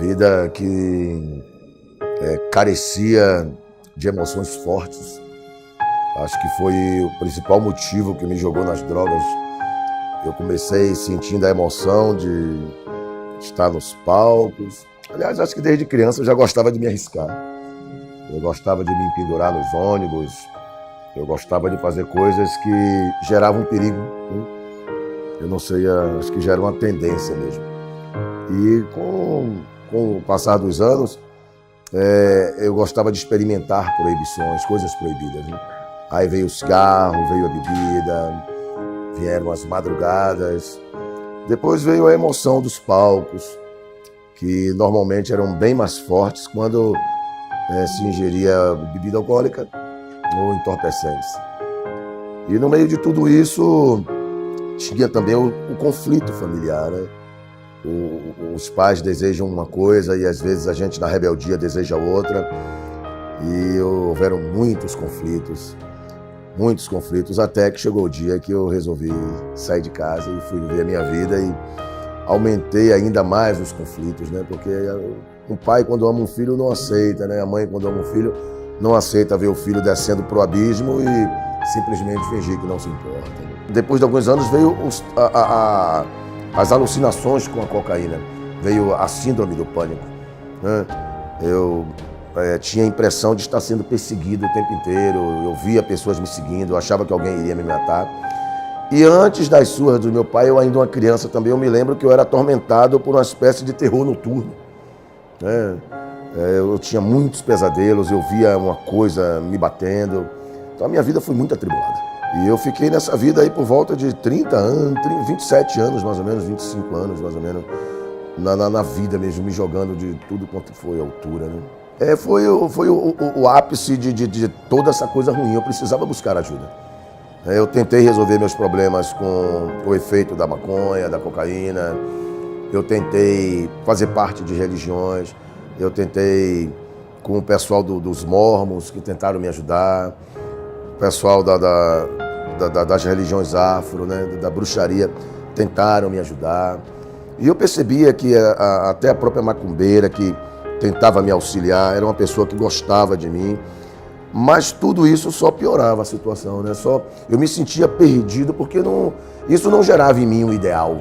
vida que carecia de emoções fortes. Acho que foi o principal motivo que me jogou nas drogas. Eu comecei sentindo a emoção de estar nos palcos. Aliás, acho que desde criança eu já gostava de me arriscar. Eu gostava de me pendurar nos ônibus. Eu gostava de fazer coisas que geravam perigo. Eu não sei, acho que já era uma tendência mesmo. E com o passar dos anos, eu gostava de experimentar proibições, coisas proibidas. Né? Aí veio o cigarro, veio a bebida, vieram as madrugadas. Depois veio a emoção dos palcos, que normalmente eram bem mais fortes quando se ingeria bebida alcoólica ou entorpecentes. E no meio de tudo isso, tinha também o conflito familiar. Né? Os pais desejam uma coisa e às vezes a gente na rebeldia deseja outra. E houveram muitos conflitos, até que chegou o dia que eu resolvi sair de casa e fui viver a minha vida e aumentei ainda mais os conflitos, né? Porque um pai, quando ama um filho, não aceita, né? A mãe, quando ama um filho, não aceita ver o filho descendo pro abismo e simplesmente fingir que não se importa. Depois de alguns anos veio as alucinações com a cocaína, veio a síndrome do pânico. Né? Eu tinha a impressão de estar sendo perseguido o tempo inteiro, eu via pessoas me seguindo, eu achava que alguém iria me matar. E antes das surras do meu pai, eu ainda uma criança também, eu me lembro que eu era atormentado por uma espécie de terror noturno. Né? Eu tinha muitos pesadelos, eu via uma coisa me batendo. Então a minha vida foi muito atribulada. E eu fiquei nessa vida aí por volta de 30 anos, 27 anos mais ou menos, 25 anos mais ou menos, na vida mesmo, me jogando de tudo quanto foi altura. Né? Foi o ápice de toda essa coisa ruim, eu precisava buscar ajuda. Eu tentei resolver meus problemas com o efeito da maconha, da cocaína, eu tentei fazer parte de religiões, eu tentei com o pessoal dos mormons que tentaram me ajudar, o pessoal das religiões afro, né, da bruxaria, tentaram me ajudar. E eu percebia que até a própria macumbeira que tentava me auxiliar era uma pessoa que gostava de mim, mas tudo isso só piorava a situação, né? Eu me sentia perdido porque isso não gerava em mim um ideal,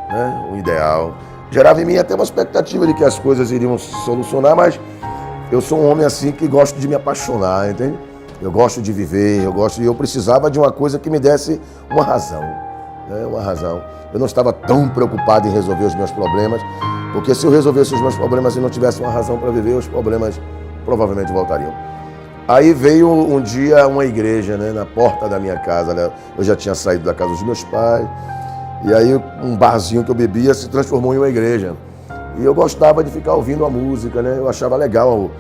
né? Um ideal. Gerava em mim até uma expectativa de que as coisas iriam se solucionar, mas eu sou um homem assim que gosto de me apaixonar, entende? Eu gosto de viver, eu precisava de uma coisa que me desse uma razão, né? Uma razão. Eu não estava tão preocupado em resolver os meus problemas, porque se eu resolvesse os meus problemas e não tivesse uma razão para viver, os problemas provavelmente voltariam. Aí veio um dia uma igreja, né, na porta da minha casa, né? Eu já tinha saído da casa dos meus pais, e aí um barzinho que eu bebia se transformou em uma igreja. E eu gostava de ficar ouvindo a música, né? Eu achava legal.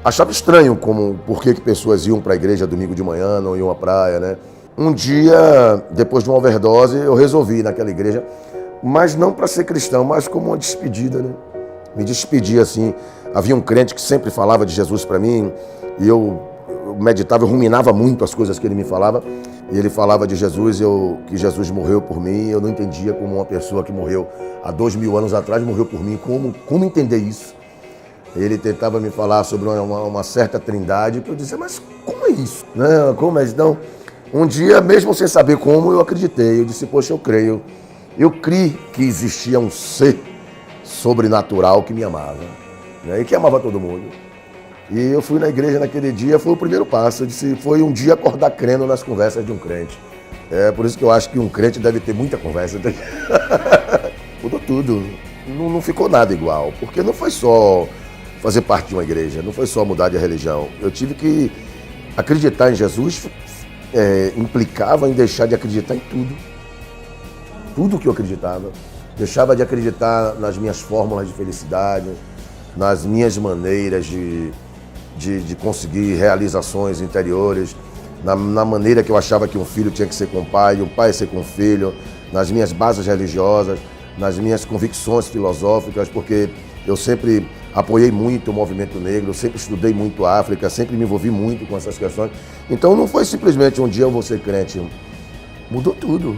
Achava estranho por que pessoas iam para a igreja domingo de manhã, não iam à praia, né? Um dia, depois de uma overdose, eu resolvi ir naquela igreja, mas não para ser cristão, mas como uma despedida, né? Me despedi assim. Havia um crente que sempre falava de Jesus para mim, e eu meditava, eu ruminava muito as coisas que ele me falava, e ele falava de Jesus, que Jesus morreu por mim. Eu não entendia como uma pessoa que morreu há 2000 anos atrás morreu por mim, como entender isso? Ele tentava me falar sobre uma certa trindade, que eu dizia, mas como é isso? Né? Como é isso? Então, um dia, mesmo sem saber como, eu acreditei. Eu disse, poxa, eu creio. Eu criei que existia um ser sobrenatural que me amava, né? E que amava todo mundo. E eu fui na igreja naquele dia, foi o primeiro passo. Eu disse, foi um dia acordar crendo nas conversas de um crente. Por isso que eu acho que um crente deve ter muita conversa. Mudou tudo. Não ficou nada igual, porque não foi só fazer parte de uma igreja, não foi só mudar de religião. Eu tive que acreditar em Jesus, implicava em deixar de acreditar em tudo. Tudo que eu acreditava. Deixava de acreditar nas minhas fórmulas de felicidade, nas minhas maneiras de conseguir realizações interiores, na maneira que eu achava que um filho tinha que ser com o pai, e um pai ser com o filho, nas minhas bases religiosas, nas minhas convicções filosóficas, porque eu sempre apoiei muito o movimento negro, sempre estudei muito a África, sempre me envolvi muito com essas questões. Então não foi simplesmente um dia eu vou ser crente, mudou tudo.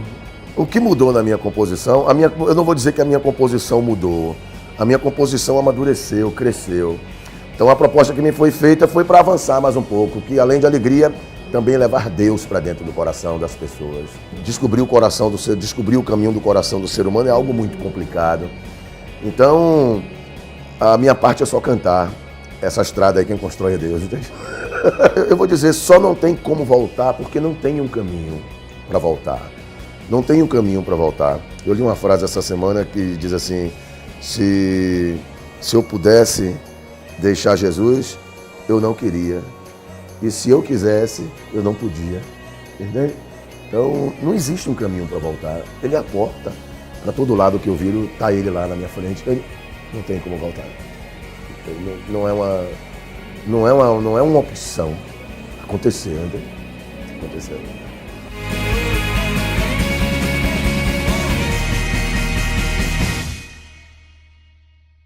O que mudou na minha composição, eu não vou dizer que a minha composição mudou, a minha composição amadureceu, cresceu. Então a proposta que me foi feita foi para avançar mais um pouco, que além de alegria, também levar Deus para dentro do coração das pessoas. Descobrir o caminho do coração do ser humano é algo muito complicado. Então, a minha parte é só cantar. Essa estrada aí quem constrói é Deus, entende? Eu vou dizer, só não tem como voltar porque não tem um caminho para voltar. Não tem um caminho para voltar. Eu li uma frase essa semana que diz assim, se eu pudesse deixar Jesus, eu não queria. E se eu quisesse, eu não podia. Entendeu? Então, não existe um caminho para voltar. Ele é a porta. Para todo lado que eu viro, está ele lá na minha frente. Ele não tem como voltar. Não é uma opção. Aconteceu, entendeu? Aconteceu.